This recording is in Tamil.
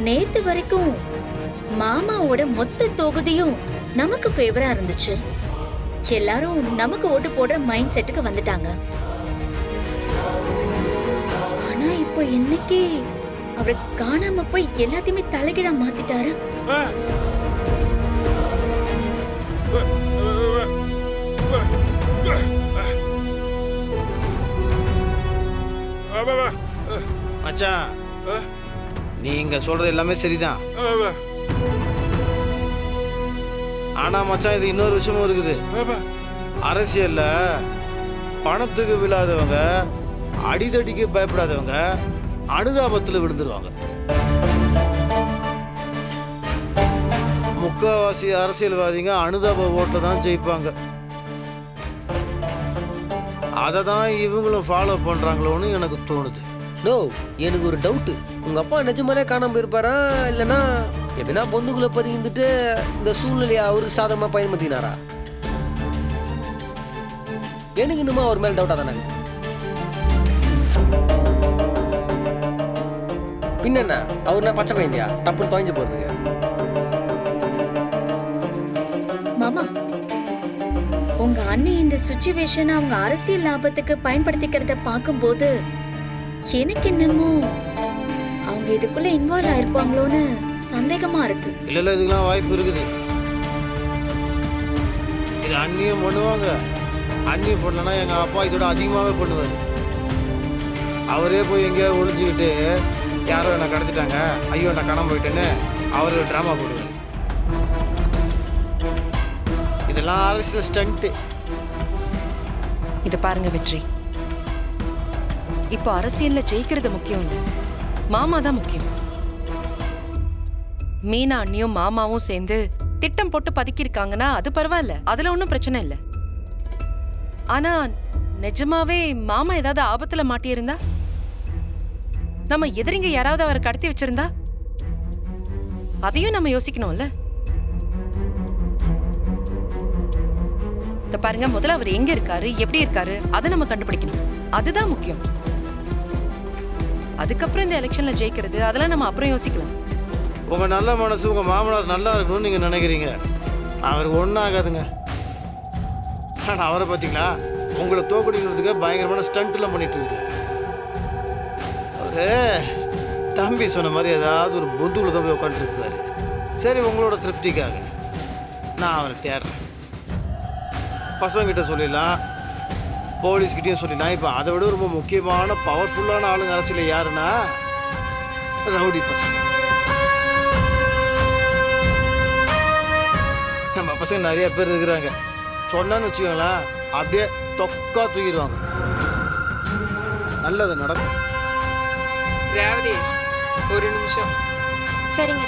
நேத்து வரைக்கும் மாமாவோட மொத்த தொகுதியும் நமக்கு ஃபேவரா இருந்துச்சு. எல்லாரும் நமக்கு ஓட்டு போடுற மைண்ட் செட்டுக்கு வந்துட்டாங்க. ஆனா இப்போ இன்னைக்கு அவரை காணாம போய் எல்லாத்தையுமே தலைகீழா மாத்திட்டாரு. மச்சான், நீங்க சொல்றது எல்லாமே சரிதான். ஆனா மச்சான், இது இன்னொரு விஷயமும் இருக்குது. அரசியல்ல பணத்துக்கு விழாதவங்க, அடிதடிக்கு பயப்படாதவங்க அனுதாபத்தில் விழுந்துருவாங்க. முக்காவாசி அரசியல்வாதிங்க அனுதாப ஓட்டை தான் ஜெயிப்பாங்க. அதை தான் இவங்களும் ஃபாலோ பண்றாங்களோன்னு எனக்கு தோணுது. நோ, எனக்கு ஒரு டவுட்டு. உங்க அப்பா நிஜமாலே காணாம போயிருப்பாரா, இல்லைன்னா எதுனா பொந்துக்குள்ள பதிந்துட்டு இந்த சூழ்நிலையை அவருக்கு சாதகமா பயன்படுத்தினாரா? எனக்கு இன்னுமா அவர் மேல டவுட்டா தானே. பின்ன அவர் நான் பச்சை குழந்தையா டப்புன்னு தொலைஞ்சு போறதுக்கு? மாமா, உங்க அண்ணி இந்த சுச்சுவேஷன் அவங்க அரசியல் லாபத்துக்கு பயன்படுத்திக்கிறத பார்க்கும்போது எனக்கு என்னமோ அவங்க இதுக்குள்ள இன்வால்வ் ஆயிருப்பாங்களோன்னு சந்தேகமா இருக்கு. இல்ல இதுக்கெல்லாம் வாய்ப்பு இருக்குது. இது அண்ணியும் பண்ணுவாங்க. அண்ணியும் பண்ணலன்னா எங்க அப்பா இதோட அதிகமாகவே பண்ணுவார். அவரே போய் எங்கேயோ ஒழிஞ்சுக்கிட்டு யாரோ என்னை கடத்திட்டாங்க, ஐயோ நான் காணாம போயிட்டேன்னு அவரு ட்ராமா போடுவார். இதெல்லாம் அரசியல் ஸ்டண்ட்டு. இத பாருங்க வெற்றி, இப்போ அரசியல்ல ஜெயிக்கிறது முக்கியம் இல்ல, மாமா தான் முக்கியம். மீனா அண்ணியும் மாமாவும் சேர்ந்து திட்டம் போட்டு பதுக்கியிருக்காங்கன்னா அது பரவாயில்ல, அதுல ஒன்றும் பிரச்சனை இல்லை. ஆனா நிஜமாவே மாமா ஏதாவது ஆபத்துல மாட்டியிருந்தா, நம்ம எதிரிங்க யாராவது அவரை கடத்தி வச்சிருந்தா, அதையும் நம்ம யோசிக்கணும்ல. இத பாருங்க, முதல்ல அவர் எங்க இருக்காரு, எப்படி இருக்காரு, அதை நம்ம கண்டுபிடிக்கணும். அதுதான் முக்கியம். அதுக்கப்புறம் இந்த எலெக்ஷன்ல ஜெயிக்கிறது அதெல்லாம் நம்ம அப்புறம் யோசிக்கலாம். உங்க நல்ல மனசு உங்க மாமனார் நல்லா இருக்கணும்னு நீங்க நினைக்கிறீங்க. அவருக்கு ஒன்றும் ஆகாதுங்க. ஆனால் அவரை பார்த்தீங்களா, உங்களை தோக்கடிக்கிறதுக்கு பயங்கரமான ஸ்டண்ட்லாம் பண்ணிட்டு இருக்காரு. அவரு தம்பி சொன்ன மாதிரி ஏதாவது ஒரு பொந்துக்குள்ள தான் போய் உட்காந்துருக்காரு. சரி, உங்களோட திருப்திக்காக நான் அவரை தேடுறேன். பசங்கிட்ட சொல்லிடலாம், போலீஸ்கிட்டையும் சொல்லிடலாம். இப்போ அதை விட ரொம்ப முக்கியமான பவர்ஃபுல்லான ஆளுங்க அரசியல் யாருன்னா ரவுடி பசங்க. நம்ம பசங்க நிறைய பேர் இருக்கிறாங்க. சொன்னான்னு வச்சுக்கோங்களேன், அப்படியே தொக்கா தூக்கிடுவாங்க. நல்லது நடக்கும். ரேவதி, ஒரு நிமிஷம். சரிங்க.